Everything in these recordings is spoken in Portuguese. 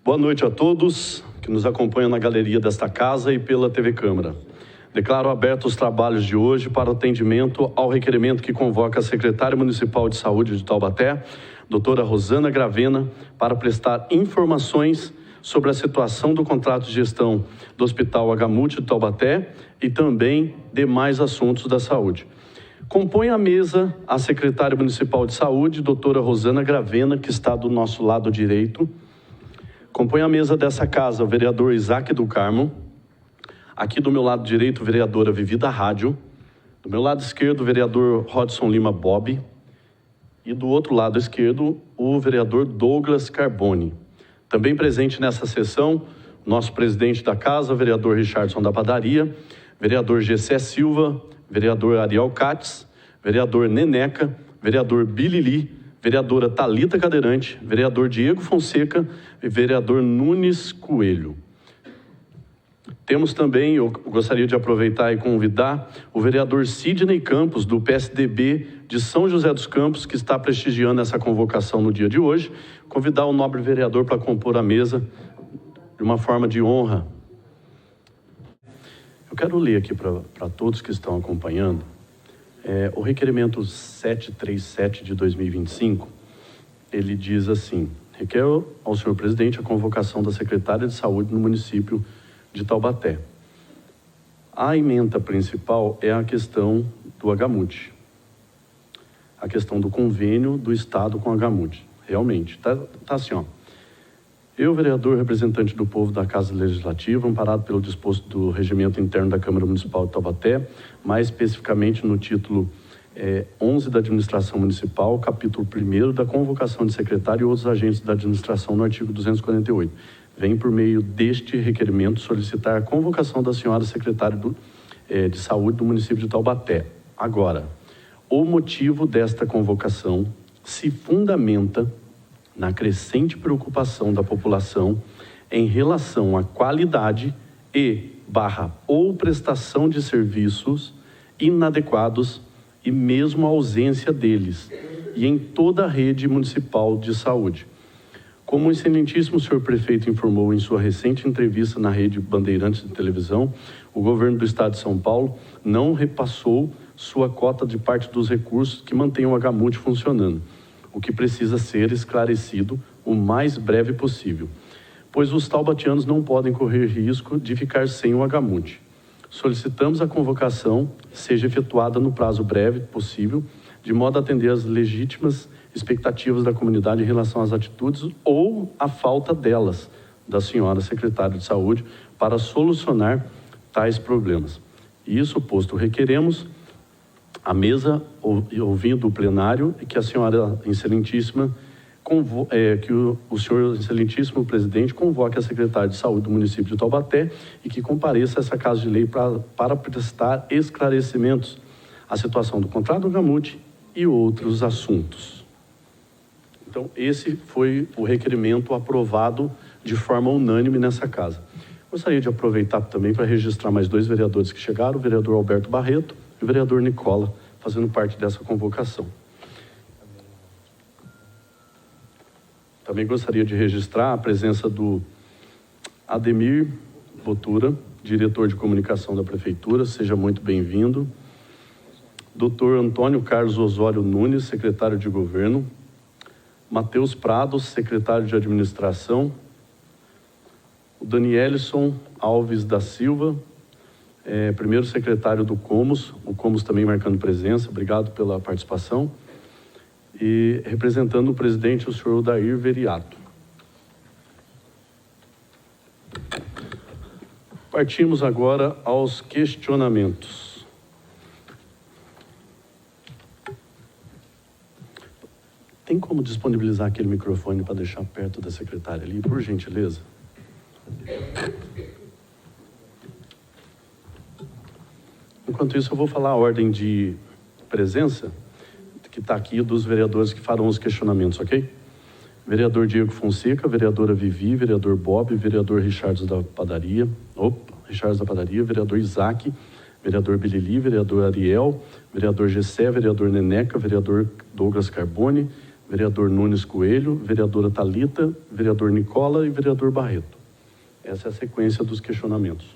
Boa noite a todos que nos acompanham na galeria desta casa e pela TV Câmara. Declaro abertos os trabalhos de hoje para atendimento ao requerimento que convoca a secretária municipal de saúde de Taubaté, doutora Rosana Gravena, para prestar informações sobre a situação do contrato de gestão do Hospital Agamute de Taubaté e também demais assuntos da saúde. Compõe a mesa a secretária municipal de saúde, doutora Rosana Gravena, que está do nosso lado direito. Compõe a mesa dessa casa o vereador Isaac do Carmo. Aqui do meu lado direito, a vereadora Vivida Rádio. Do meu lado esquerdo, o vereador Rodson Lima Bob. E do outro lado esquerdo, o vereador Douglas Carboni. Também presente nessa sessão, nosso presidente da casa, o vereador Richardson da Padaria, vereador Gessé Silva, vereador Ariel Katz, vereador Neneca, vereador Bilili, vereadora Thalita Cadeirante, vereador Diego Fonseca e vereador Nunes Coelho. Temos também, eu gostaria de aproveitar e convidar o vereador Sidney Campos, do PSDB de São José dos Campos, que está prestigiando essa convocação no dia de hoje. Convidar o nobre vereador para compor a mesa de uma forma de honra. Eu quero ler aqui para todos que estão acompanhando o requerimento 737 de 2025. Ele diz assim: requer ao senhor presidente a convocação da secretária de saúde no município de Taubaté. A ementa principal é a questão do Agamute, a questão do convênio do Estado com o Agamute. Realmente, tá assim, ó. Eu, vereador representante do povo da Casa Legislativa, amparado pelo disposto do Regimento Interno da Câmara Municipal de Taubaté, mais especificamente no título 11 da Administração Municipal, capítulo 1º da convocação de secretário e outros agentes da administração no artigo 248. Vem por meio deste requerimento solicitar a convocação da senhora secretária de saúde do município de Taubaté. Agora, o motivo desta convocação se fundamenta na crescente preocupação da população em relação à qualidade ou prestação de serviços inadequados e mesmo a ausência deles, e em toda a rede municipal de saúde. Como o excelentíssimo senhor prefeito informou em sua recente entrevista na rede Bandeirantes de televisão, o governo do estado de São Paulo não repassou sua cota de parte dos recursos que mantêm o Agamute funcionando, o que precisa ser esclarecido o mais breve possível, pois os taubatianos não podem correr risco de ficar sem o Agamute. Solicitamos a convocação seja efetuada no prazo breve possível, de modo a atender às legítimas expectativas da comunidade em relação às atitudes ou a falta delas, da senhora secretária de saúde, para solucionar tais problemas. E isso posto, requeremos a mesa, ouvindo o plenário, que a senhora excelentíssima, que o senhor excelentíssimo presidente convoque a secretária de saúde do município de Taubaté e que compareça a essa casa de lei para prestar esclarecimentos à situação do contrato do Agamute e outros assuntos. Então, esse foi o requerimento aprovado de forma unânime nessa casa. Gostaria de aproveitar também para registrar mais dois vereadores que chegaram, o vereador Alberto Barreto e o vereador Nicola, fazendo parte dessa convocação. Também gostaria de registrar a presença do Ademir Botura, diretor de comunicação da Prefeitura, seja muito bem-vindo. Dr. Antônio Carlos Osório Nunes, secretário de Governo. Matheus Prados, secretário de Administração. O Danielson Alves da Silva, primeiro secretário do Comos, o Comos também marcando presença, obrigado pela participação. E representando o presidente, o senhor Odair Veriato. Partimos agora aos questionamentos. Tem como disponibilizar aquele microfone para deixar perto da secretária ali, por gentileza? Enquanto isso, eu vou falar a ordem de presença, que está aqui, dos vereadores que farão os questionamentos, ok? Vereador Diego Fonseca, vereadora Vivi, vereador Bob, vereador Richards da Padaria, vereador Isaac, vereador Bilili, vereador Ariel, vereador Gessé, vereador Neneca, vereador Douglas Carboni, vereador Nunes Coelho, vereadora Thalita, vereador Nicola e vereador Barreto. Essa é a sequência dos questionamentos.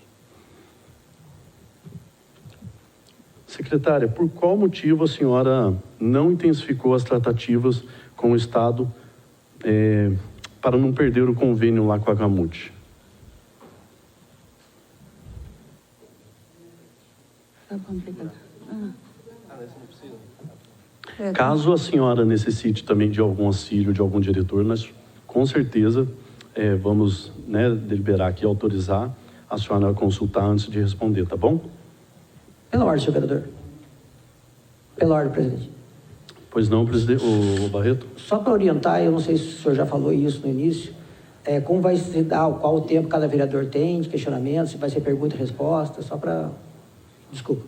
Secretária, por qual motivo a senhora não intensificou as tratativas com o Estado para não perder o convênio lá com a Gamut? Caso a senhora necessite também de algum auxílio de algum diretor, nós com certeza vamos deliberar aqui, autorizar a senhora a consultar antes de responder, tá bom? Pela ordem, senhor vereador. Pela ordem, presidente. Pois não, presidente, o Barreto? Só para orientar, eu não sei se o senhor já falou isso no início, como vai se dar, qual o tempo cada vereador tem de questionamento, se vai ser pergunta e resposta, só para... Desculpa.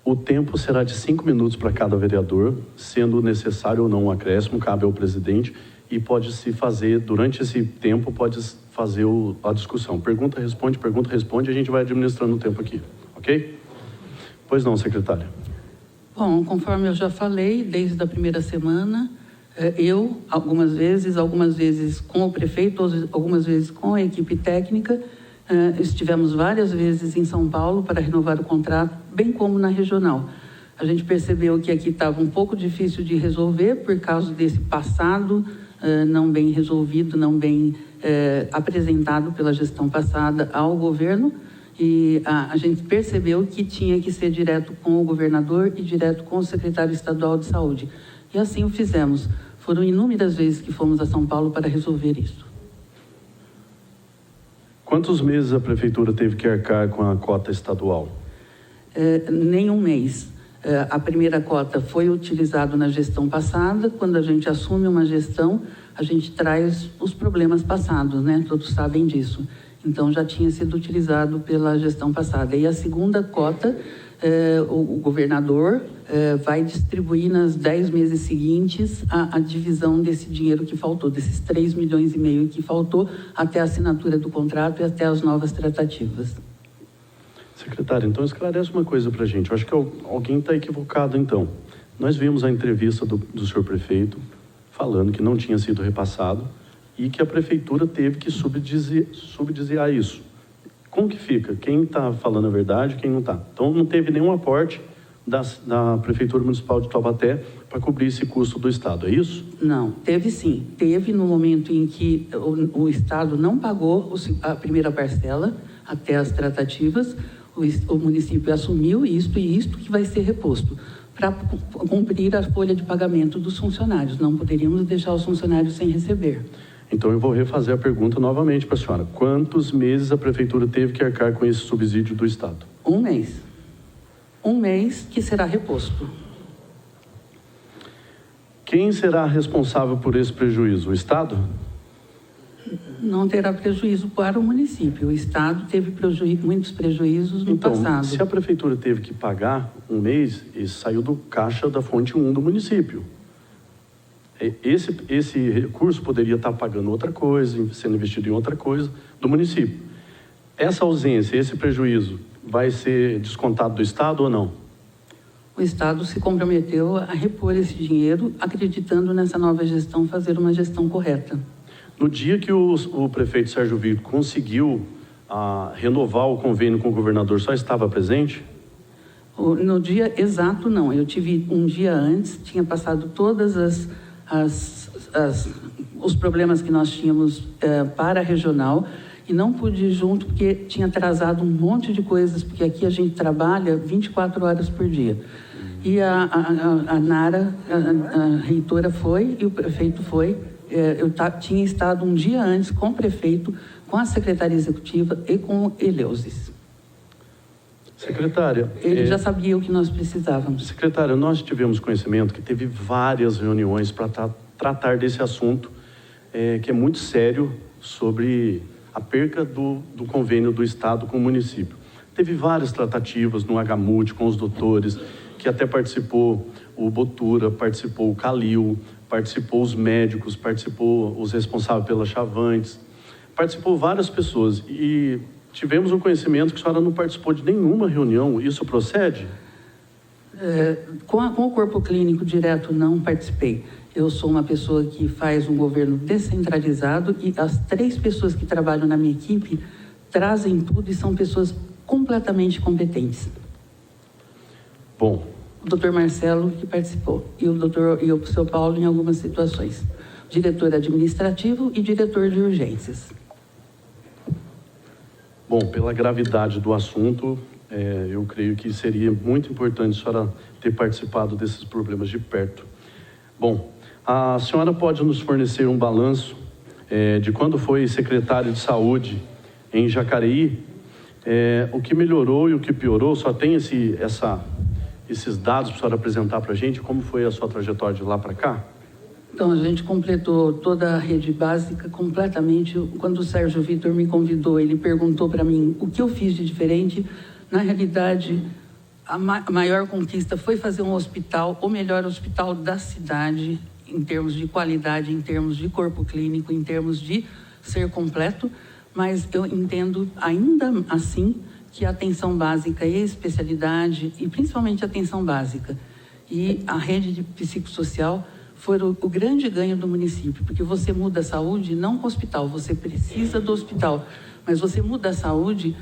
O tempo será de 5 minutos para cada vereador, sendo necessário ou não um acréscimo, cabe ao presidente, e pode-se fazer, durante esse tempo, pode fazer a discussão. Pergunta, responde, a gente vai administrando o tempo aqui, ok? Pois não, secretária. Bom, conforme eu já falei, desde a primeira semana, eu, algumas vezes com o prefeito, algumas vezes com a equipe técnica, estivemos várias vezes em São Paulo para renovar o contrato, bem como na regional. A gente percebeu que aqui estava um pouco difícil de resolver por causa desse passado não bem resolvido, não bem apresentado pela gestão passada ao governo, e a gente percebeu que tinha que ser direto com o governador e direto com o secretário estadual de saúde. E assim o fizemos. Foram inúmeras vezes que fomos a São Paulo para resolver isso. Quantos meses a prefeitura teve que arcar com a cota estadual? Nenhum mês. A primeira cota foi utilizada na gestão passada. Quando a gente assume uma gestão, a gente traz os problemas passados, né? Todos sabem disso. Então, já tinha sido utilizado pela gestão passada. E a segunda cota, o governador vai distribuir nas 10 meses seguintes a divisão desse dinheiro que faltou, desses 3,5 milhões que faltou, até a assinatura do contrato e até as novas tratativas. Secretário, então esclarece uma coisa para a gente. Eu acho que alguém está equivocado, então. Nós vimos a entrevista do senhor prefeito falando que não tinha sido repassado e que a prefeitura teve que subdiziar isso. Como que fica? Quem está falando a verdade, quem não está? Então, não teve nenhum aporte da Prefeitura Municipal de Taubaté para cobrir esse custo do Estado, é isso? Não, teve sim. Teve no momento em que o Estado não pagou a primeira parcela até as tratativas, o município assumiu isto que vai ser reposto para cumprir a folha de pagamento dos funcionários. Não poderíamos deixar os funcionários sem receber. Então, eu vou refazer a pergunta novamente para a senhora. Quantos meses a Prefeitura teve que arcar com esse subsídio do Estado? 1 mês. 1 mês que será reposto. Quem será responsável por esse prejuízo? O Estado? Não terá prejuízo para o município. O Estado teve muitos prejuízos no passado. Se a Prefeitura teve que pagar 1 mês, isso saiu do caixa da fonte 1 do município. Esse recurso poderia estar pagando outra coisa, sendo investido em outra coisa do município. Essa ausência, esse prejuízo, vai ser descontado do Estado ou não? O Estado se comprometeu a repor esse dinheiro, acreditando nessa nova gestão fazer uma gestão correta. No dia que o prefeito Sérgio Vitor conseguiu renovar o convênio com o governador, só estava presente? No dia exato, não. Eu tive um dia antes, tinha passado todas os problemas que nós tínhamos para a regional e não pude ir junto porque tinha atrasado um monte de coisas, porque aqui a gente trabalha 24 horas por dia. E a Nara, a reitora foi e o prefeito foi. Eu tinha estado um dia antes com o prefeito, com a secretaria executiva e com o Eleusis. Secretária... Ele já sabia o que nós precisávamos. Secretária, nós tivemos conhecimento que teve várias reuniões para tratar desse assunto, que é muito sério, sobre a perca do convênio do Estado com o município. Teve várias tratativas no Agamute, com os doutores, que até participou o Botura, participou o Calil, participou os médicos, participou os responsáveis pelas Chavantes, participou várias pessoas e tivemos o conhecimento que a senhora não participou de nenhuma reunião. Isso procede? Com o corpo clínico direto não participei. Eu sou uma pessoa que faz um governo descentralizado e as 3 pessoas que trabalham na minha equipe trazem tudo e são pessoas completamente competentes. Bom. O doutor Marcelo, que participou, e o seu Paulo em algumas situações. Diretor administrativo e diretor de urgências. Bom, pela gravidade do assunto, eu creio que seria muito importante a senhora ter participado desses problemas de perto. Bom, a senhora pode nos fornecer um balanço de quando foi secretário de saúde em Jacareí? O que melhorou e o que piorou? Só tem esses dados para a senhora apresentar para a gente? Como foi a sua trajetória de lá para cá? Então, a gente completou toda a rede básica completamente. Quando o Sérgio Vitor me convidou, ele perguntou para mim o que eu fiz de diferente. Na realidade, a maior conquista foi fazer um hospital, o melhor hospital da cidade, em termos de qualidade, em termos de corpo clínico, em termos de ser completo. Mas eu entendo, ainda assim, que a atenção básica e a especialidade, e principalmente a atenção básica, e a rede de psicossocial foram o grande ganho do município, porque você muda a saúde não com o hospital, você precisa do hospital, mas você muda a saúde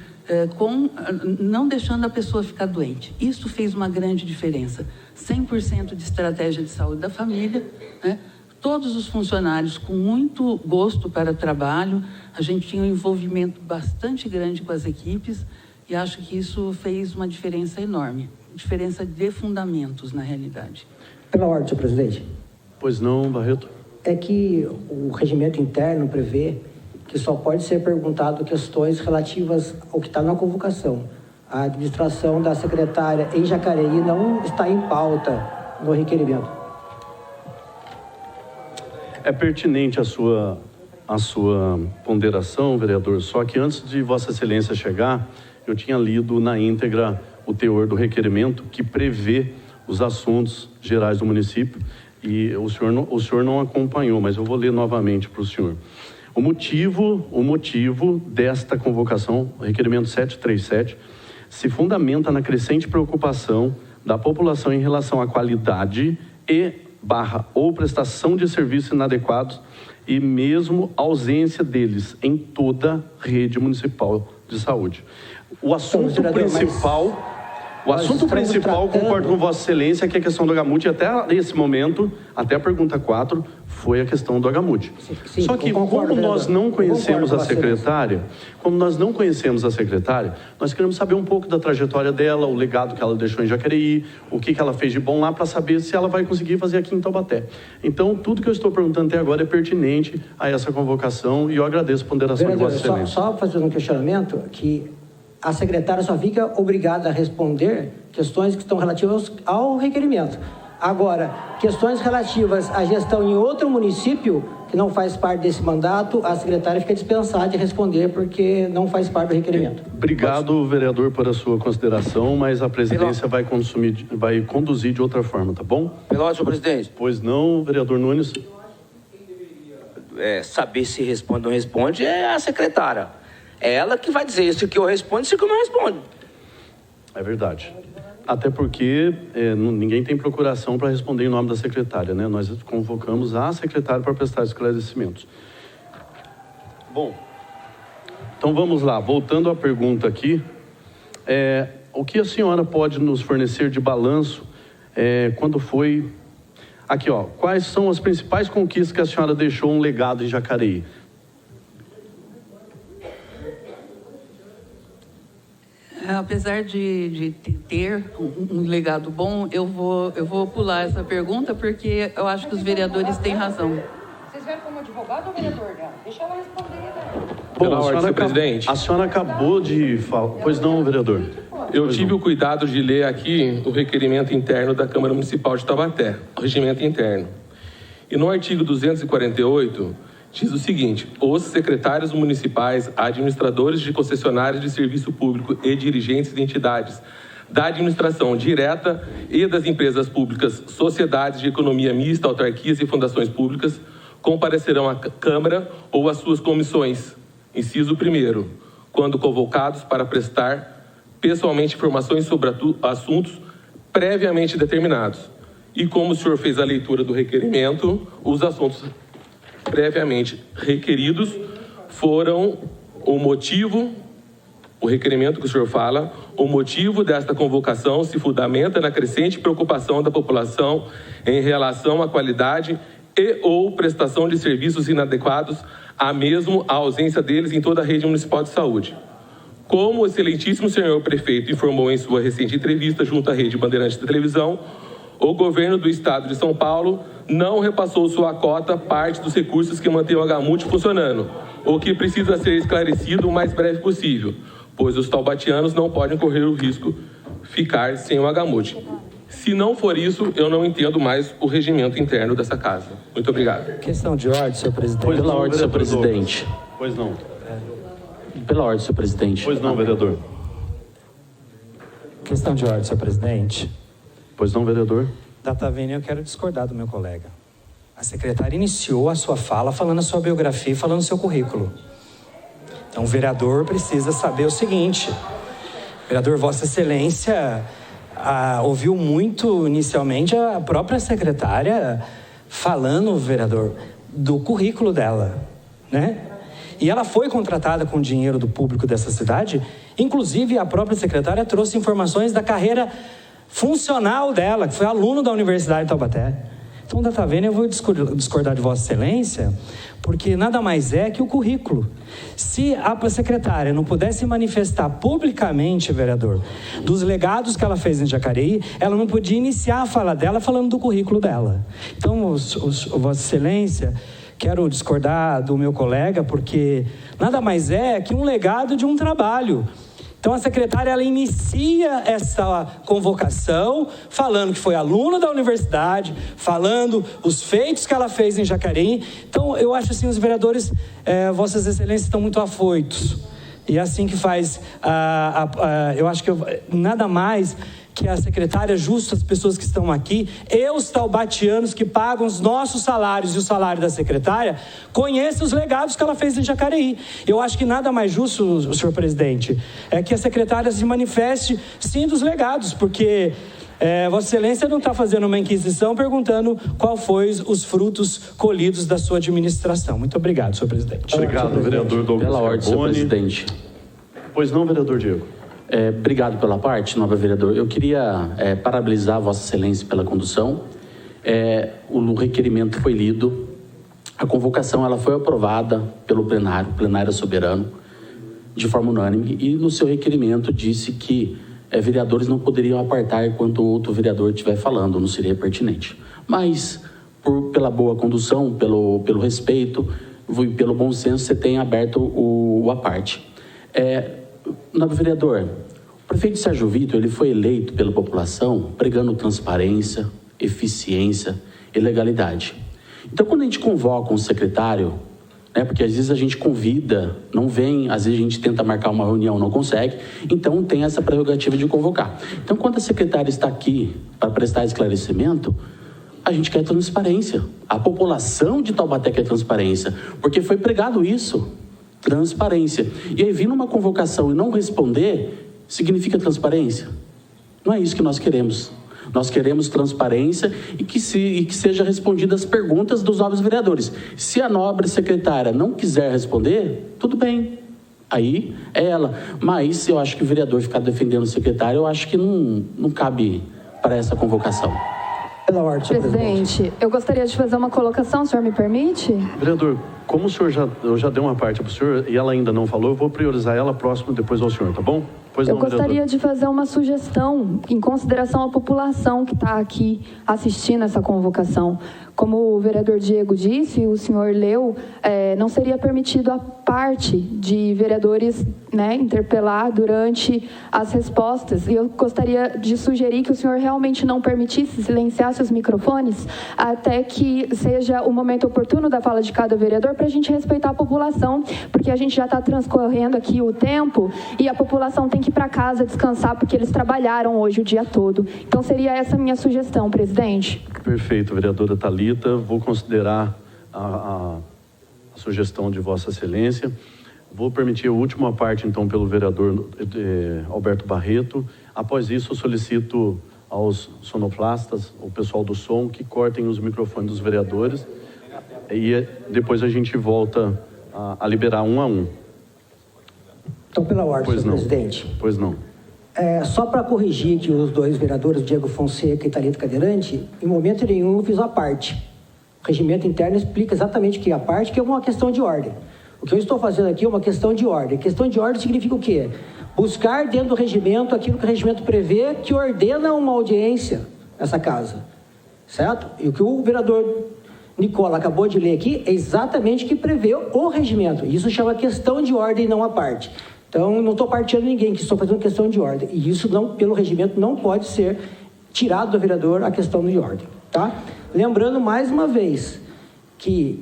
não deixando a pessoa ficar doente. Isso fez uma grande diferença. 100% de estratégia de saúde da família, né? Todos os funcionários com muito gosto para o trabalho, a gente tinha um envolvimento bastante grande com as equipes e acho que isso fez uma diferença enorme, diferença de fundamentos na realidade. Pela ordem, senhor presidente. Pois não, Barreto? É que o regimento interno prevê que só pode ser perguntado questões relativas ao que está na convocação. A administração da secretária em Jacareí não está em pauta no requerimento. É pertinente a sua ponderação, vereador, só que antes de Vossa Excelência chegar, eu tinha lido na íntegra o teor do requerimento que prevê os assuntos gerais do município e o senhor não acompanhou, mas eu vou ler novamente para o senhor. O motivo desta convocação, o requerimento 737, se fundamenta na crescente preocupação da população em relação à qualidade ou prestação de serviços inadequados e mesmo ausência deles em toda a rede municipal de saúde. O assunto principal, concordo com Vossa Excelência, que é a questão do Agamute, até esse momento, até a pergunta 4, foi a questão do Agamute. Sim, só que como nós não conhecemos a secretária, nós queremos saber um pouco da trajetória dela, o legado que ela deixou em Jacareí, o que ela fez de bom lá, para saber se ela vai conseguir fazer aqui em Taubaté. Então, tudo que eu estou perguntando até agora é pertinente a essa convocação e eu agradeço a ponderação de Vossa Excelência. Só fazendo um questionamento, que a secretária só fica obrigada a responder questões que estão relativas ao requerimento. Agora, questões relativas à gestão em outro município, que não faz parte desse mandato, a secretária fica dispensada de responder porque não faz parte do requerimento. Obrigado, vereador, por a sua consideração, mas a presidência vai conduzir de outra forma, tá bom? Pela ordem, senhor presidente. Pois não, vereador Nunes. Quem deveria saber se responde ou não responde é a secretária. É ela que vai dizer isso que eu respondo, isso que eu não respondo. É verdade. Até porque ninguém tem procuração para responder em nome da secretária, né? Nós convocamos a secretária para prestar esclarecimentos. Bom, então vamos lá. Voltando à pergunta aqui, o que a senhora pode nos fornecer de balanço quando foi... Aqui, ó, quais são as principais conquistas que a senhora deixou um legado em Jacareí? Apesar de ter um legado bom, eu vou pular essa pergunta porque eu acho que os vereadores têm razão. Vocês vieram como advogado ou vereador dela? Deixa ela responder, né? Bom, presidente. A senhora acabou de falar. Pois não, vereador. Eu tive o cuidado de ler aqui o requerimento interno da Câmara Municipal de Taubaté, o regimento interno. E no artigo 248... diz o seguinte: os secretários municipais, administradores de concessionárias de serviço público e dirigentes de entidades da administração direta e das empresas públicas, sociedades de economia mista, autarquias e fundações públicas, comparecerão à Câmara ou às suas comissões, inciso 1º, quando convocados para prestar pessoalmente informações sobre assuntos previamente determinados. E como o senhor fez a leitura do requerimento, os assuntos previamente requeridos foram o motivo, o requerimento que o senhor fala, o motivo desta convocação se fundamenta na crescente preocupação da população em relação à qualidade e ou prestação de serviços inadequados, a mesmo a ausência deles em toda a rede municipal de saúde. Como o excelentíssimo senhor prefeito informou em sua recente entrevista junto à Rede Bandeirantes de Televisão, o governo do estado de São Paulo não repassou sua cota parte dos recursos que mantêm o HMUT funcionando, o que precisa ser esclarecido o mais breve possível, pois os taubatianos não podem correr o risco de ficar sem o HMUT. Se não for isso, eu não entendo mais o regimento interno dessa casa. Muito obrigado. Questão de ordem, senhor presidente. Pois Pela não, ordem, senhor vereador presidente. Pois não. Pela ordem, senhor presidente. Pois não, vereador. Questão de ordem, senhor presidente. Pois não, vereador. Data vênia, eu quero discordar do meu colega. A secretária iniciou a sua fala falando a sua biografia e falando o seu currículo. Então, o vereador precisa saber o seguinte. Vereador, Vossa Excelência ouviu muito inicialmente a própria secretária falando, vereador, do currículo dela, né? E ela foi contratada com dinheiro do público dessa cidade. Inclusive, a própria secretária trouxe informações da carreira funcional dela, que foi aluno da Universidade de Taubaté. Então, data vênia, eu vou discordar de Vossa Excelência, porque nada mais é que o currículo. Se a secretária não pudesse manifestar publicamente, vereador, dos legados que ela fez em Jacareí, ela não podia iniciar a fala dela falando do currículo dela. Então, Vossa Excelência, quero discordar do meu colega, porque nada mais é que um legado de um trabalho. Então, a secretária, ela inicia essa convocação falando que foi aluna da universidade, falando os feitos que ela fez em Jacareí. Então, eu acho assim, os vereadores, Vossas Excelências, estão muito afoitos. E é assim que faz, eu acho que nada mais que a secretária, justo as pessoas que estão aqui, e os taubatianos que pagam os nossos salários e o salário da secretária, conheçam os legados que ela fez em Jacareí. Eu acho que nada mais justo, senhor presidente, é que a secretária se manifeste, sim, dos legados, porque Vossa Excelência não está fazendo uma inquisição perguntando qual foi os frutos colhidos da sua administração. Muito obrigado, senhor presidente. Obrigado, vereador Douglas Pela ordem, senhor Carboni. presidente. Pois não, vereador Diego. Obrigado pela parte, nobre vereador. Eu queria parabenizar Vossa Excelência pela condução. O requerimento foi lido, a convocação ela foi aprovada pelo plenário, plenário soberano, de forma unânime, e no seu requerimento disse que vereadores não poderiam apartar enquanto outro vereador estiver falando, não seria pertinente. Mas, pela boa condução, pelo respeito e pelo bom senso, você tem aberto o aparte. Nobre vereador, o prefeito Sérgio Vitor, ele foi eleito pela população pregando transparência, eficiência e legalidade. Então, quando a gente convoca um secretário, porque às vezes a gente convida, não vem, às vezes a gente tenta marcar uma reunião, não consegue, então tem essa prerrogativa de convocar. Então, quando a secretária está aqui para prestar esclarecimento, a gente quer transparência. A população de Taubaté quer transparência, porque foi pregado isso. Transparência. E aí vir numa convocação e não responder, significa transparência? Não é isso que nós queremos. Nós queremos transparência e que seja respondidas as perguntas dos nobres vereadores. Se a nobre secretária não quiser responder, tudo bem. Aí é ela. Mas eu acho que o vereador ficar defendendo o secretário, eu acho que não cabe para essa convocação. Pela ordem, senhor presidente, eu gostaria de fazer uma colocação, o senhor me permite? Vereador, como o senhor eu já dei uma parte para o senhor e ela ainda não falou, eu vou priorizar ela próximo depois ao senhor, tá bom? Pois eu não, gostaria vereador. de fazer uma sugestão em consideração à população que está aqui assistindo essa convocação. Como o vereador Diego disse, o senhor leu, não seria permitido a parte de vereadores interpelar durante as respostas. E eu gostaria de sugerir que o senhor realmente não permitisse, silenciasse os microfones até que seja o momento oportuno da fala de cada vereador para a gente respeitar a população, porque a gente já está transcorrendo aqui o tempo e a população tem que ir para casa descansar porque eles trabalharam hoje o dia todo. Então seria essa a minha sugestão, presidente. Perfeito, vereadora Thalita. Vou considerar a sugestão de Vossa Excelência. Vou permitir a última parte, então, pelo vereador Alberto Barreto. Após isso, eu solicito aos sonoplastas, ao pessoal do som, que cortem os microfones dos vereadores e depois a gente volta a liberar um a um. Então, pela ordem, senhor presidente. Pois não. Só para corrigir que os dois vereadores, Diego Fonseca e Thalita Cadeirante, em momento nenhum eu fiz a parte. O regimento interno explica exatamente o que é a parte, que é uma questão de ordem. O que eu estou fazendo aqui é uma questão de ordem. Questão de ordem significa o quê? Buscar dentro do regimento aquilo que o regimento prevê, que ordena uma audiência nessa casa. Certo? E o que o vereador Nicola acabou de ler aqui é exatamente o que prevê o regimento. Isso chama questão de ordem e não a parte. Então, não estou partindo ninguém, que estou fazendo questão de ordem. E isso, não, pelo regimento, não pode ser tirado do vereador a questão de ordem. Tá? Lembrando, mais uma vez, que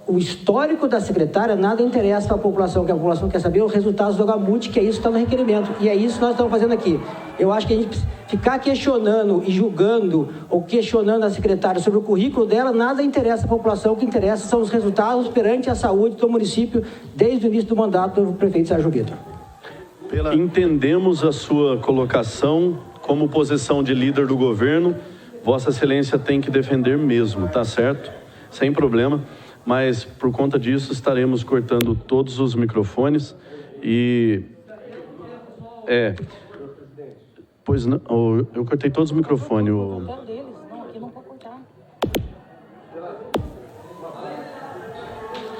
o histórico da secretária nada interessa para a população, que a população quer saber os resultados do Gamute, que é isso que está no requerimento. E é isso que nós estamos fazendo aqui. Eu acho que a gente ficar questionando e julgando ou questionando a secretária sobre o currículo dela, nada interessa a população. O que interessa são os resultados perante a saúde do município desde o início do mandato do prefeito Sérgio Vitor. Entendemos a sua colocação como posição de líder do governo. Vossa Excelência tem que defender mesmo, tá certo? Sem problema. Mas, por conta disso, estaremos cortando todos os microfones e... Pois não, eu cortei todos os microfones.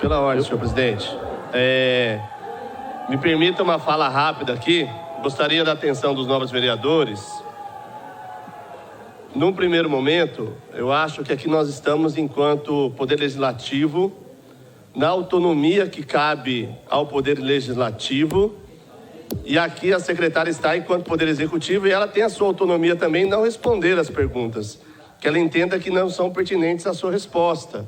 Pela ordem, senhor presidente. Me permita uma fala rápida aqui. Gostaria da atenção dos novos vereadores. Num primeiro momento, eu acho que aqui nós estamos, enquanto Poder Legislativo, na autonomia que cabe ao Poder Legislativo, e aqui a secretária está enquanto Poder Executivo, e ela tem a sua autonomia também em não responder as perguntas, que ela entenda que não são pertinentes à sua resposta.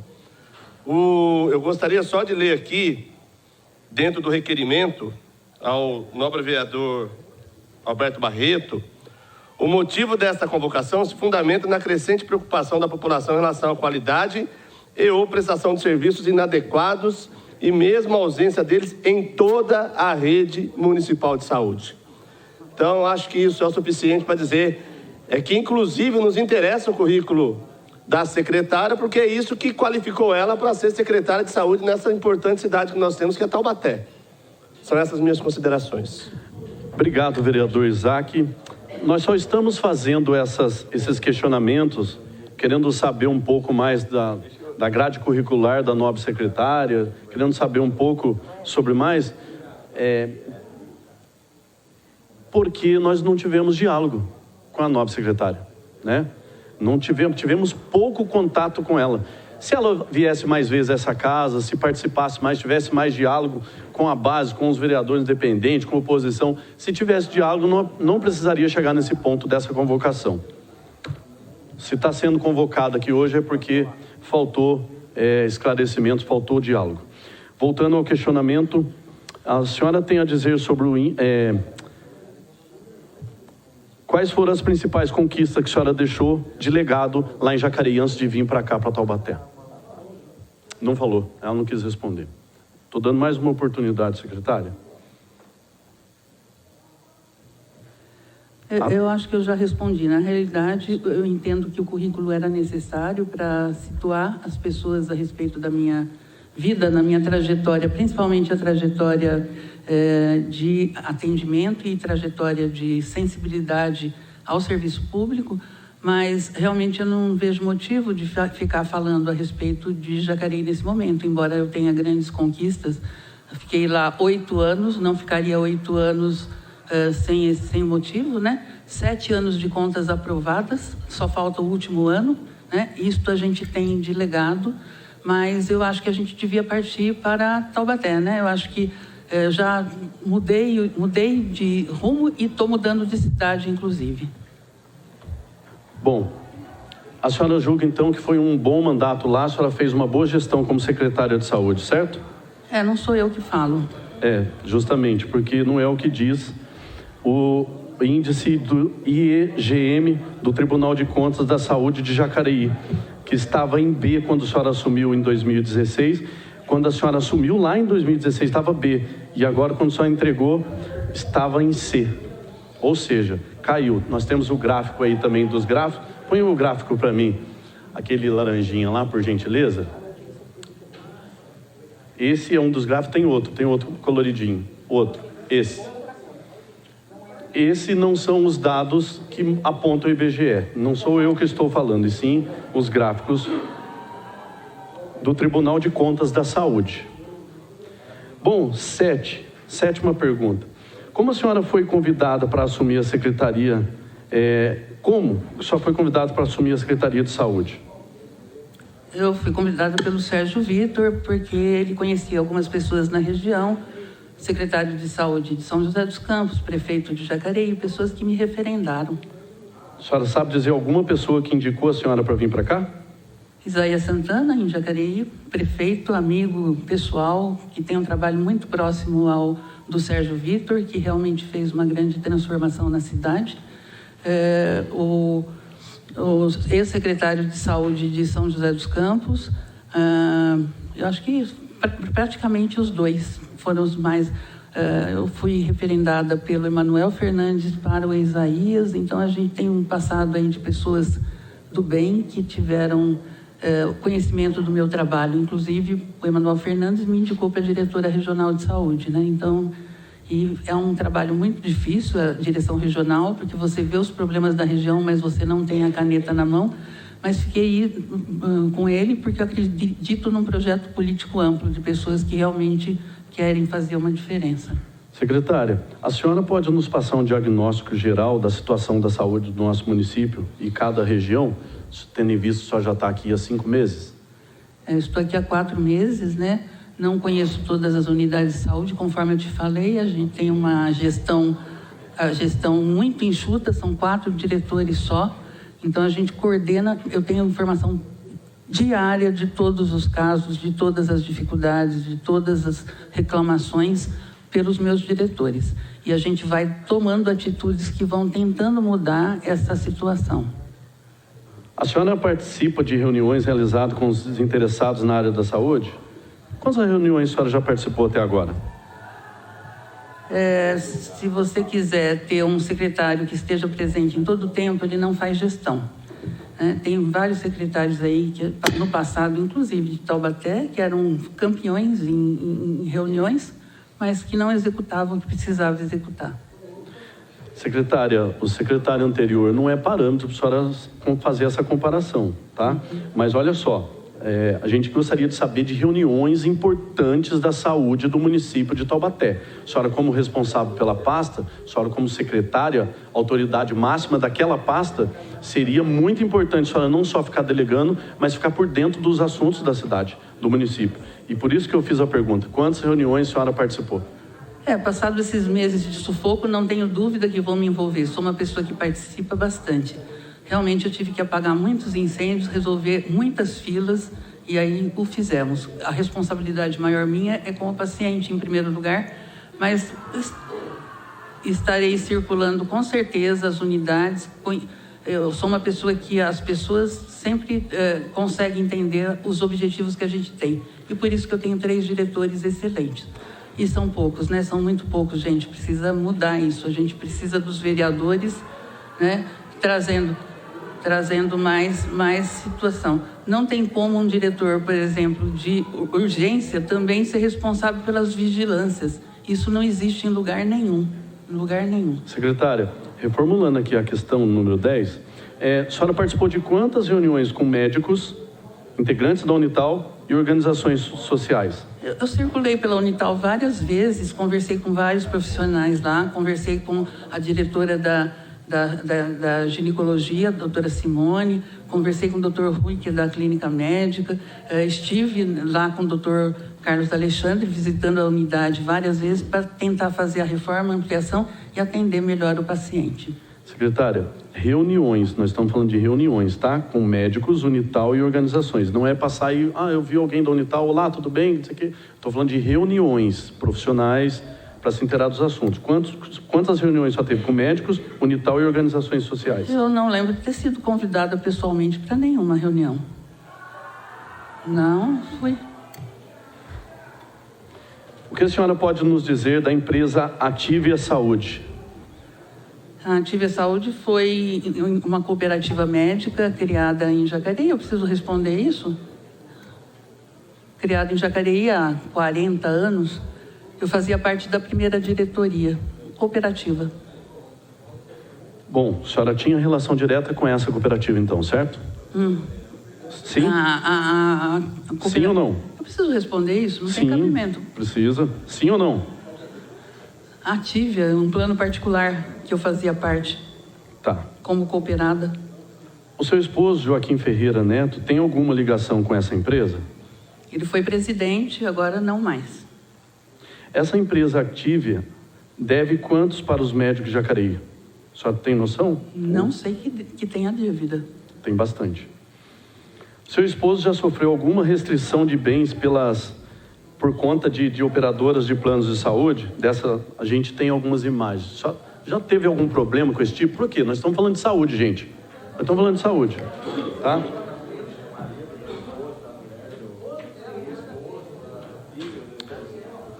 Eu gostaria só de ler aqui, dentro do requerimento, ao nobre vereador Alberto Barreto. O motivo desta convocação se fundamenta na crescente preocupação da população em relação à qualidade e ou prestação de serviços inadequados e mesmo a ausência deles em toda a rede municipal de saúde. Então, acho que isso é o suficiente para dizer que, inclusive, nos interessa o currículo da secretária, porque é isso que qualificou ela para ser secretária de saúde nessa importante cidade que nós temos, que é Taubaté. São essas minhas considerações. Obrigado, vereador Isaac. Nós só estamos fazendo esses questionamentos, querendo saber um pouco mais da grade curricular da nobre secretária, querendo saber um pouco sobre mais, porque nós não tivemos diálogo com a nobre secretária, né? Não tivemos pouco contato com ela. Se ela viesse mais vezes a essa casa, se participasse mais, tivesse mais diálogo com a base, com os vereadores independentes, com a oposição, se tivesse diálogo, não precisaria chegar nesse ponto dessa convocação. Se está sendo convocado aqui hoje é porque faltou esclarecimentos, faltou diálogo. Voltando ao questionamento, a senhora tem a dizer sobre quais foram as principais conquistas que a senhora deixou de legado lá em Jacareí antes de vir para cá, para Taubaté? Não falou, ela não quis responder. Estou dando mais uma oportunidade, secretária. Eu acho que eu já respondi. Na realidade, eu entendo que o currículo era necessário para situar as pessoas a respeito da minha vida, na minha trajetória, principalmente a trajetória de atendimento e trajetória de sensibilidade ao serviço público, mas realmente eu não vejo motivo de ficar falando a respeito de Jacareí nesse momento, embora eu tenha grandes conquistas. Eu fiquei lá 8 anos, não ficaria 8 anos sem motivo, né? 7 anos de contas aprovadas, só falta o último ano, né? Isto a gente tem de legado, mas eu acho que a gente devia partir para Taubaté, né? Eu acho que já mudei de rumo e estou mudando de cidade, inclusive. Bom, a senhora julga então que foi um bom mandato lá, a senhora fez uma boa gestão como secretária de saúde, certo? Não sou eu que falo. Justamente, porque não é o que diz o índice do IEGM do Tribunal de Contas da Saúde de Jacareí, que estava em B quando a senhora assumiu em 2016. Quando a senhora assumiu lá em 2016 estava B, e agora quando a senhora entregou estava em C. Ou seja, caiu. Nós temos o gráfico aí também dos gráficos. Põe o gráfico para mim, aquele laranjinha lá, por gentileza. Esse é um dos gráficos, tem outro coloridinho, esse. Esse não são os dados que apontam o IBGE, não sou eu que estou falando, e sim os gráficos do Tribunal de Contas da Saúde. Bom, sétima pergunta. Como a senhora foi convidada para assumir a secretaria, como só foi convidada para assumir a Secretaria de Saúde? Eu fui convidada pelo Sérgio Vitor, porque ele conhecia algumas pessoas na região, secretário de Saúde de São José dos Campos, prefeito de Jacareí, pessoas que me referendaram. A senhora sabe dizer alguma pessoa que indicou a senhora para vir para cá? Isaías Santana, em Jacareí, prefeito, amigo pessoal, que tem um trabalho muito próximo ao do Sérgio Vitor, que realmente fez uma grande transformação na cidade. O ex-secretário de Saúde de São José dos Campos, eu acho que praticamente os dois foram os mais... eu fui referendada pelo Emanuel Fernandes para o Isaías, então a gente tem um passado aí de pessoas do bem que tiveram conhecimento do meu trabalho. Inclusive, o Emanuel Fernandes me indicou para a diretora regional de saúde, né? Então, e é um trabalho muito difícil, a direção regional, porque você vê os problemas da região, mas você não tem a caneta na mão. Mas fiquei com ele porque eu acredito num projeto político amplo, de pessoas que realmente querem fazer uma diferença. Secretária, a senhora pode nos passar um diagnóstico geral da situação da saúde do nosso município e cada região, tendo em vista que a senhora já está aqui há 5 meses? Eu estou aqui há 4 meses, né? Não conheço todas as unidades de saúde, conforme eu te falei, a gente tem uma gestão muito enxuta, são 4 diretores só, então a gente coordena, eu tenho informação diária de todos os casos, de todas as dificuldades, de todas as reclamações pelos meus diretores. E a gente vai tomando atitudes que vão tentando mudar essa situação. A senhora participa de reuniões realizadas com os interessados na área da saúde? Quantas reuniões a senhora já participou até agora? Se você quiser ter um secretário que esteja presente em todo o tempo, ele não faz gestão. Tem vários secretários aí, que no passado, inclusive de Taubaté, que eram campeões em reuniões, mas que não executavam o que precisava executar. Secretária, o secretário anterior não é parâmetro para a senhora fazer essa comparação, tá? Mas olha só, a gente gostaria de saber de reuniões importantes da saúde do município de Taubaté. A senhora, como responsável pela pasta, a senhora, como secretária, autoridade máxima daquela pasta, seria muito importante a senhora não só ficar delegando, mas ficar por dentro dos assuntos da cidade, do município. E por isso que eu fiz a pergunta: quantas reuniões a senhora participou? Passados esses meses de sufoco, não tenho dúvida que vou me envolver. Sou uma pessoa que participa bastante. Realmente eu tive que apagar muitos incêndios, resolver muitas filas, e aí o fizemos. A responsabilidade maior minha é com o paciente, em primeiro lugar, mas estarei circulando com certeza as unidades. Eu sou uma pessoa que as pessoas sempre conseguem entender os objetivos que a gente tem. E por isso que eu tenho 3 diretores excelentes. E são poucos, né? São muito poucos, gente. Precisa mudar isso. A gente precisa dos vereadores, né? Trazendo mais situação. Não tem como um diretor, por exemplo, de urgência também ser responsável pelas vigilâncias. Isso não existe em lugar nenhum. Em lugar nenhum. Secretária, reformulando aqui a questão número 10, a senhora participou de quantas reuniões com médicos, integrantes da Unital e organizações sociais? Eu circulei pela Unital várias vezes, conversei com vários profissionais lá, conversei com a diretora da ginecologia, a doutora Simone, conversei com o doutor Rui, que é da clínica médica, estive lá com o doutor Carlos Alexandre, visitando a unidade várias vezes para tentar fazer a reforma, a ampliação e atender melhor o paciente. Secretária, reuniões, nós estamos falando de reuniões, tá? Com médicos, Unital e organizações. Não é passar e, eu vi alguém da Unital, olá, tudo bem? Estou falando de reuniões profissionais para se inteirar dos assuntos. Quantas reuniões só teve com médicos, Unital e organizações sociais? Eu não lembro de ter sido convidada pessoalmente para nenhuma reunião. Não fui. O que a senhora pode nos dizer da empresa Ative a Saúde? A Ativia Saúde foi uma cooperativa médica criada em Jacareí. Eu preciso responder isso? Criada em Jacareí há 40 anos. Eu fazia parte da primeira diretoria cooperativa. Bom, a senhora tinha relação direta com essa cooperativa, então, certo? Sim? Sim ou não? Eu preciso responder isso? Não Sim, tem cabimento. Precisa. Sim ou não? A Ativia, um plano particular que eu fazia parte. Tá. Como cooperada. O seu esposo, Joaquim Ferreira Neto, tem alguma ligação com essa empresa? Ele foi presidente, agora não mais. Essa empresa Ativia deve quantos para os médicos de Jacareí? A senhora tem noção? Não sei que tenha dívida. Tem bastante. Seu esposo já sofreu alguma restrição de bens por conta de operadoras de planos de saúde? A gente tem algumas imagens. Já teve algum problema com esse tipo? Por quê? Nós estamos falando de saúde, gente. Nós estamos falando de saúde, tá?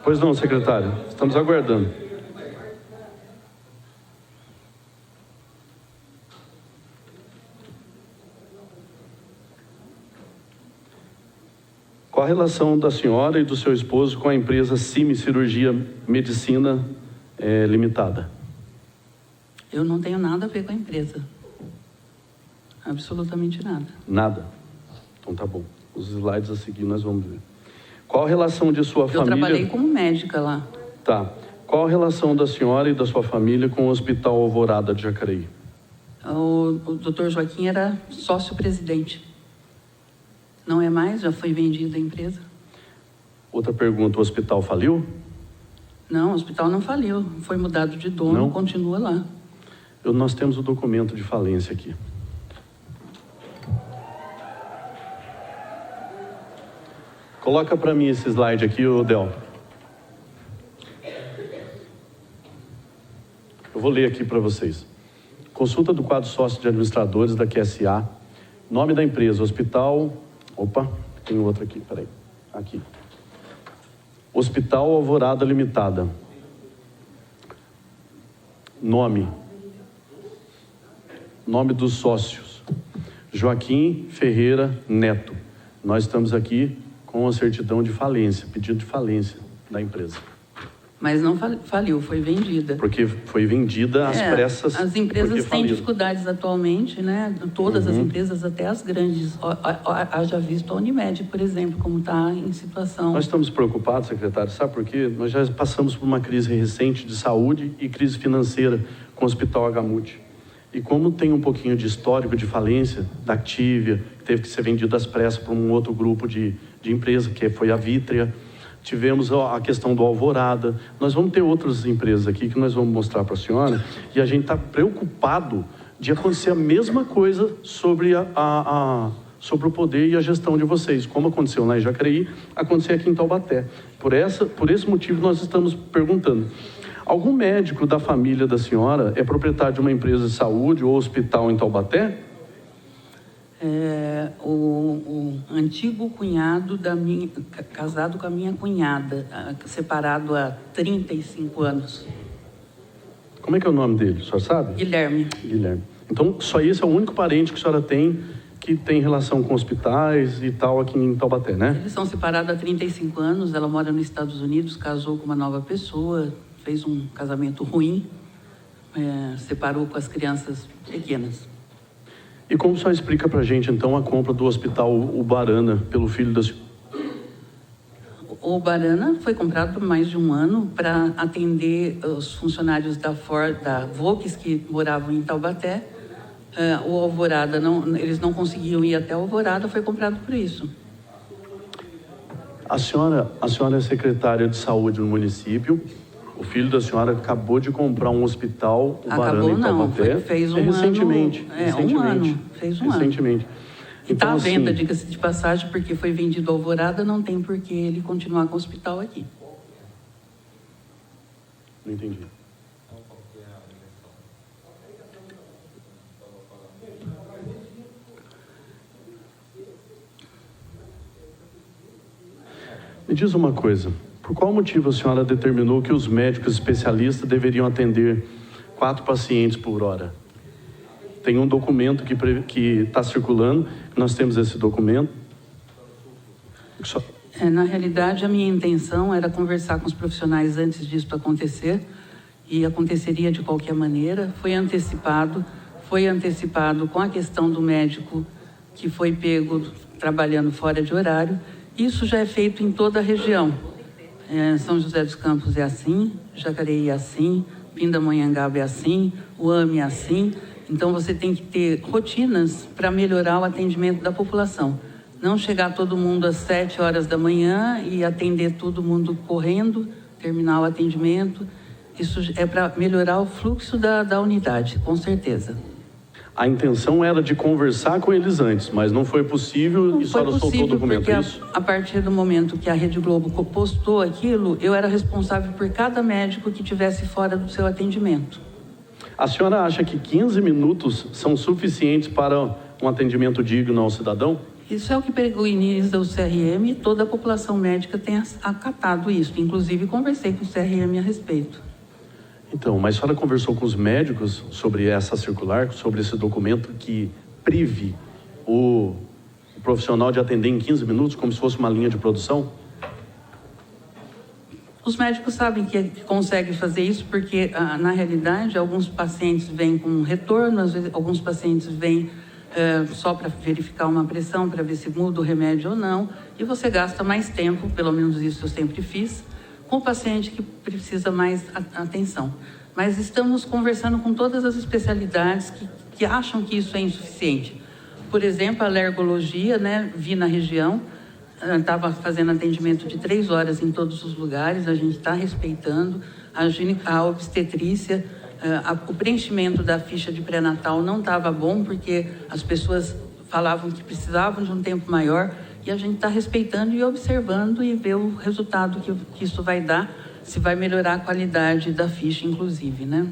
Pois não, secretário. Estamos aguardando. Qual a relação da senhora e do seu esposo com a empresa CIMI Cirurgia Medicina Limitada? Eu não tenho nada a ver com a empresa. Absolutamente nada. Nada? Então tá bom. Os slides a seguir nós vamos ver. Qual a relação de sua família... Eu trabalhei como médica lá. Tá. Qual a relação da senhora e da sua família com o Hospital Alvorada de Jacareí? O Dr. Joaquim era sócio-presidente. Não é mais? Já foi vendida a empresa? Outra pergunta, o hospital faliu? Não, o hospital não faliu. Foi mudado de dono, não? Continua lá. Nós temos o documento de falência aqui. Coloca para mim esse slide aqui, Del. Eu vou ler aqui para vocês. Consulta do quadro sócio de administradores da QSA. Nome da empresa, Hospital... Opa, tem outra aqui, peraí. Aqui. Hospital Alvorada Limitada. Nome dos sócios. Joaquim Ferreira Neto. Nós estamos aqui com a certidão de falência, pedido de falência da empresa. Mas não faliu, foi vendida. Porque foi vendida às pressas. As empresas têm dificuldades atualmente, né? Todas as empresas, até as grandes. Haja visto a Unimed, por exemplo, como está em situação. Nós estamos preocupados, secretário, sabe por quê? Nós já passamos por uma crise recente de saúde e crise financeira com o Hospital Agamute. E como tem um pouquinho de histórico de falência da Ativia, que teve que ser vendida às pressas para um outro grupo de empresa, que foi a Vítrea. Tivemos a questão do Alvorada. Nós vamos ter outras empresas aqui que nós vamos mostrar para a senhora. E a gente está preocupado de acontecer a mesma coisa sobre, sobre o poder e a gestão de vocês. Como aconteceu lá em Jacareí, acontecer aqui em Taubaté. Por esse motivo, nós estamos perguntando. Algum médico da família da senhora é proprietário de uma empresa de saúde ou hospital em Taubaté? O antigo cunhado casado com a minha cunhada, separado há 35 anos. Como é que é o nome dele, a senhora sabe? Guilherme. Então, só esse é o único parente que a senhora tem que tem relação com hospitais e tal aqui em Taubaté, né? Eles são separados há 35 anos, ela mora nos Estados Unidos, casou com uma nova pessoa, fez um casamento ruim, separou com as crianças pequenas. E como só explica pra gente, então, a compra do Hospital Ubarana pelo filho da senhora? O Ubarana foi comprado por mais de um ano para atender os funcionários da Ford, da Volks, que moravam em Taubaté. O Alvorada, eles não conseguiam ir até Alvorada, foi comprado por isso. A senhora é secretária de saúde no município. O filho da senhora acabou de comprar um hospital, o Barana em Taubaté. Fez um recentemente. ano. Fez um recentemente. ano. Está à venda, diga-se de passagem, porque foi vendido Alvorada, não tem por que ele continuar com o hospital aqui. Não entendi. Me diz uma coisa. Por qual motivo a senhora determinou que os médicos especialistas deveriam atender 4 pacientes por hora. Tem um documento que está circulando, nós temos esse documento. Na realidade, a minha intenção era conversar com os profissionais antes disso acontecer, e aconteceria de qualquer maneira. Foi antecipado com a questão do médico que foi pego trabalhando fora de horário. Isso já é feito em toda a região. São José dos Campos é assim, Jacareí é assim, Pindamonhangaba é assim, Uame é assim. Então, você tem que ter rotinas para melhorar o atendimento da população. Não chegar todo mundo às 7 horas da manhã e atender todo mundo correndo, terminar o atendimento. Isso é para melhorar o fluxo da unidade, com certeza. A intenção era de conversar com eles antes, mas não foi possível e a senhora soltou o documento, é isso? A partir do momento que a Rede Globo postou aquilo, eu era responsável por cada médico que estivesse fora do seu atendimento. A senhora acha que 15 minutos são suficientes para um atendimento digno ao cidadão? Isso é o que preconiza o CRM, e toda a população médica tem acatado isso. Inclusive, conversei com o CRM a respeito. Então, mas a senhora conversou com os médicos sobre essa circular, sobre esse documento que prive o profissional de atender em 15 minutos, como se fosse uma linha de produção? Os médicos sabem que conseguem fazer isso porque, na realidade, alguns pacientes vêm com retorno, às vezes alguns pacientes vêm só para verificar uma pressão, para ver se muda o remédio ou não, e você gasta mais tempo, pelo menos isso eu sempre fiz, com o paciente que precisa mais atenção. Mas estamos conversando com todas as especialidades que acham que isso é insuficiente. Por exemplo, a alergologia, né, vi na região, estava fazendo atendimento de 3 horas em todos os lugares, a gente está respeitando. A obstetrícia, o preenchimento da ficha de pré-natal não estava bom, porque as pessoas falavam que precisavam de um tempo maior, e a gente está respeitando e observando e ver o resultado que isso vai dar, se vai melhorar a qualidade da ficha, inclusive, né?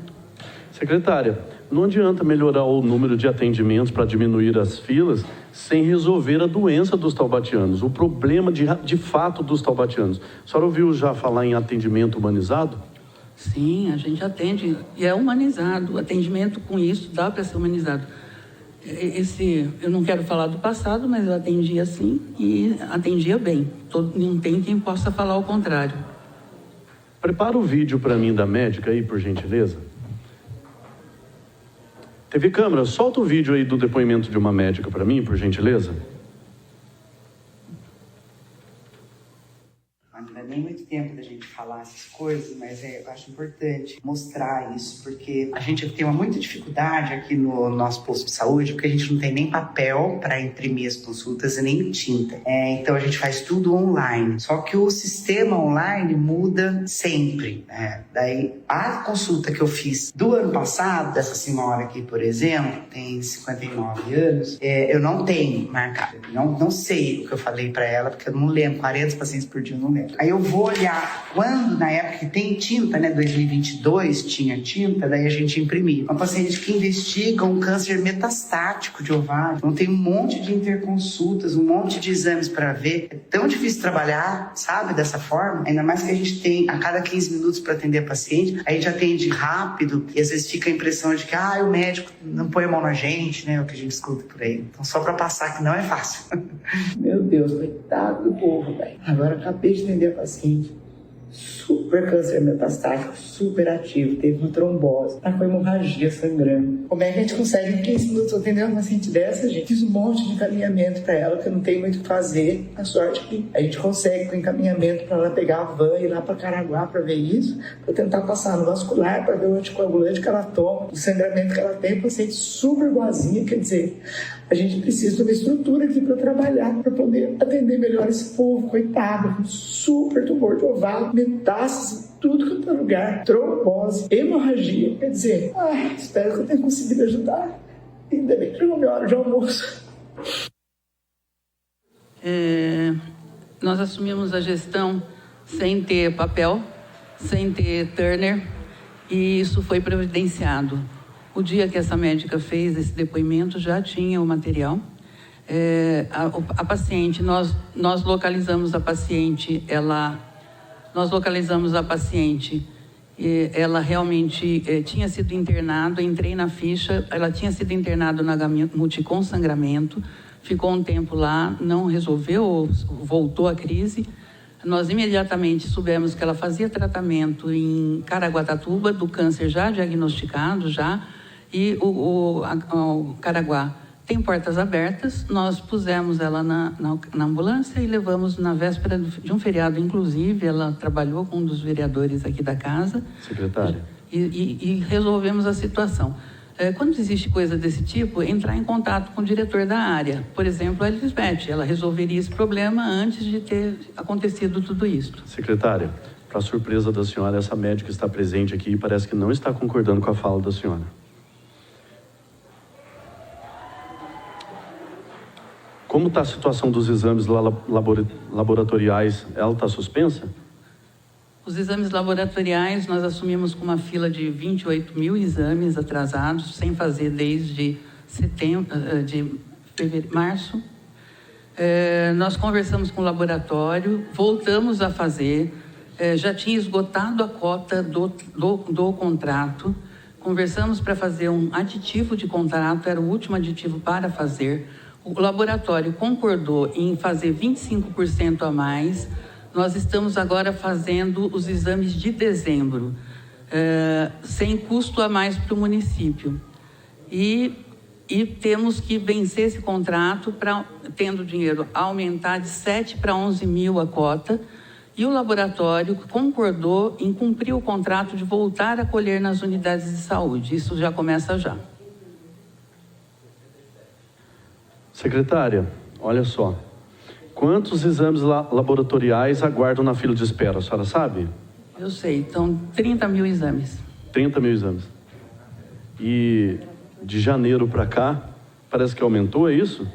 Secretária, não adianta melhorar o número de atendimentos para diminuir as filas sem resolver a doença dos taubatianos, o problema de fato dos taubatianos. A senhora ouviu já falar em atendimento humanizado? Sim, a gente atende e é humanizado. O atendimento com isso dá para ser humanizado. Eu não quero falar do passado, mas eu atendia assim e atendia bem. Não tem quem possa falar o contrário. Prepara o vídeo para mim da médica aí, por gentileza. TV câmera, solta o vídeo aí do depoimento de uma médica para mim, por gentileza. Não é nem muito tempo da gente falar essas coisas, mas eu acho importante mostrar isso, porque a gente tem muita dificuldade aqui no nosso posto de saúde, porque a gente não tem nem papel para imprimir as consultas e nem tinta. Então a gente faz tudo online. Só que o sistema online muda sempre. Daí a consulta que eu fiz do ano passado, dessa senhora aqui, por exemplo, tem 59 anos, eu não tenho marcado. Não sei o que eu falei para ela, porque eu não lembro. 40 pacientes por dia eu não lembro. Aí eu vou olhar quando, na época que tem tinta, né, 2022 tinha tinta, daí a gente imprimia. Uma paciente que investiga um câncer metastático de ovário, então tem um monte de interconsultas, um monte de exames para ver. É tão difícil trabalhar, sabe, dessa forma, ainda mais que a gente tem a cada 15 minutos para atender a paciente, a gente atende rápido e às vezes fica a impressão de que o médico não põe a mão na gente, né, é o que a gente escuta por aí. Então só para passar que não é fácil. Meu Deus, coitado do povo, velho. Agora eu acabei de atender a paciente, super câncer metastático, super ativo, teve uma trombose, tá com hemorragia sangrando. Como é que a gente consegue em 15 minutos atender uma paciente dessa, gente? Fiz um monte de encaminhamento para ela, que eu não tenho muito o que fazer. A sorte que a gente consegue com encaminhamento para ela pegar a van e ir lá para Caraguá para ver isso, para tentar passar no vascular, para ver o anticoagulante que ela toma, o sangramento que ela tem, paciente super boazinha, quer dizer, a gente precisa de uma estrutura aqui para trabalhar, para poder atender melhor esse povo, coitado, com super tumor de ovário, metástase, tudo quanto é lugar, trombose, hemorragia. Quer dizer, espero que eu tenha conseguido ajudar. Ainda bem que chegou minha hora de almoço. Nós assumimos a gestão sem ter papel, sem ter Turner, e isso foi providenciado. O dia que essa médica fez esse depoimento já tinha o material. A paciente, nós localizamos a paciente, Ela realmente tinha sido internada, entrei na ficha, ela tinha sido internada na Gamuti com sangramento, ficou um tempo lá, não resolveu, voltou a crise. Nós imediatamente soubemos que ela fazia tratamento em Caraguatatuba, do câncer já diagnosticado, e o Caraguá tem portas abertas. Nós pusemos ela na ambulância e levamos na véspera de um feriado, inclusive. Ela trabalhou com um dos vereadores aqui da casa. Secretária. E resolvemos a situação. Quando existe coisa desse tipo, entrar em contato com o diretor da área. Por exemplo, a Elisbeth, ela resolveria esse problema antes de ter acontecido tudo isso. Secretária, para surpresa da senhora, essa médica está presente aqui e parece que não está concordando com a fala da senhora. Como está a situação dos exames laboratoriais? Ela está suspensa? Os exames laboratoriais, nós assumimos com uma fila de 28 mil exames atrasados, sem fazer desde março. Nós conversamos com o laboratório, voltamos a fazer, já tinha esgotado a cota do contrato, conversamos para fazer um aditivo de contrato, era o último aditivo para fazer. O laboratório concordou em fazer 25% a mais. Nós estamos agora fazendo os exames de dezembro, sem custo a mais para o município. E temos que vencer esse contrato, para, tendo dinheiro, aumentar de 7 para 11 mil a cota. E o laboratório concordou em cumprir o contrato de voltar a colher nas unidades de saúde. Isso já começa já. Secretária, olha só. Quantos exames laboratoriais aguardam na fila de espera? A senhora sabe? Eu sei, então 30 mil exames. 30 mil exames. E de janeiro para cá, parece que aumentou, é isso?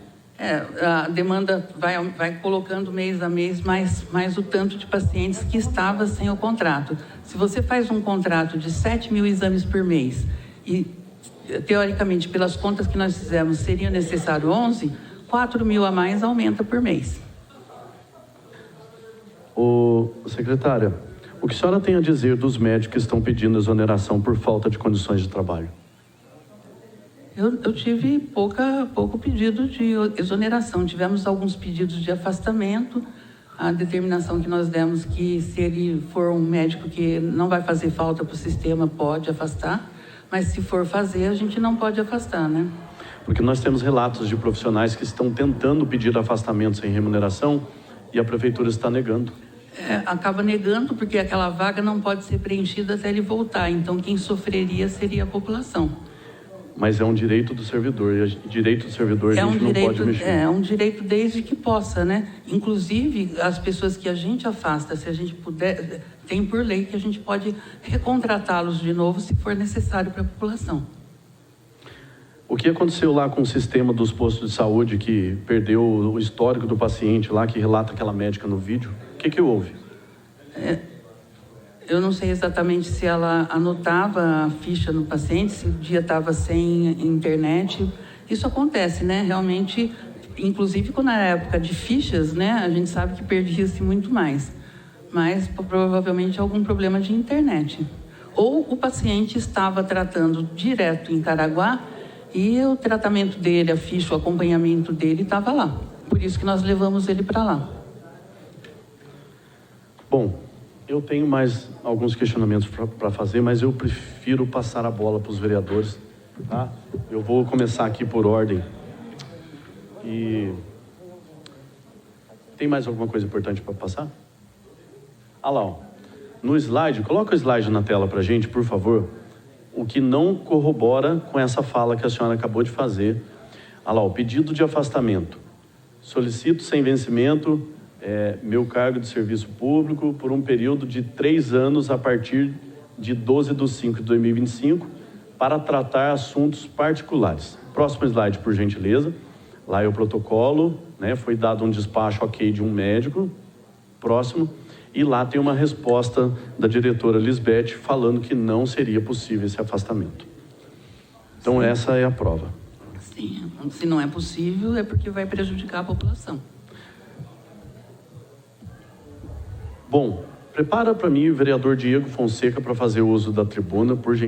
A demanda vai colocando mês a mês mais o tanto de pacientes que estava sem o contrato. Se você faz um contrato de 7 mil exames por mês e, teoricamente, pelas contas que nós fizemos, seria necessário 11, 4 mil a mais aumenta por mês. Secretária, o que a senhora tem a dizer dos médicos que estão pedindo exoneração por falta de condições de trabalho? Eu tive pouco pedido de exoneração. Tivemos alguns pedidos de afastamento. A determinação que nós demos que, se ele for um médico que não vai fazer falta para o sistema, pode afastar. Mas se for fazer, a gente não pode afastar, né? Porque nós temos relatos de profissionais que estão tentando pedir afastamento sem remuneração e a prefeitura está negando. Acaba negando porque aquela vaga não pode ser preenchida até ele voltar. Então, quem sofreria seria a população. Mas é um direito do servidor, e o direito do servidor a gente não pode mexer. É um direito desde que possa, né? Inclusive, as pessoas que a gente afasta, se a gente puder, tem por lei que a gente pode recontratá-los de novo se for necessário para a população. O que aconteceu lá com o sistema dos postos de saúde que perdeu o histórico do paciente lá, que relata aquela médica no vídeo? O que houve? Eu não sei exatamente se ela anotava a ficha no paciente, se o dia estava sem internet. Isso acontece, né? Realmente, inclusive quando na época de fichas, né? A gente sabe que perdia-se muito mais. Mas provavelmente algum problema de internet. Ou o paciente estava tratando direto em Caraguá e o tratamento dele, a ficha, o acompanhamento dele estava lá. Por isso que nós levamos ele para lá. Bom, eu tenho mais alguns questionamentos para fazer, mas eu prefiro passar a bola para os vereadores, tá? Eu vou começar aqui por ordem. E tem mais alguma coisa importante para passar? Ah lá, ó. No slide, coloca o slide na tela para a gente, por favor. O que não corrobora com essa fala que a senhora acabou de fazer. Ah lá, o pedido de afastamento. Solicito sem vencimento meu cargo de serviço público por um período de 3 anos a partir de 12/5/2025 para tratar assuntos particulares. Próximo slide, por gentileza. Lá é o protocolo, né? Foi dado um despacho ok de um médico. Próximo. E lá tem uma resposta da diretora Lisbeth falando que não seria possível esse afastamento. Então, essa é a prova. Sim, se não é possível, é porque vai prejudicar a população. Bom, Prepara para mim o vereador Diego Fonseca para fazer uso da tribuna, por gentileza.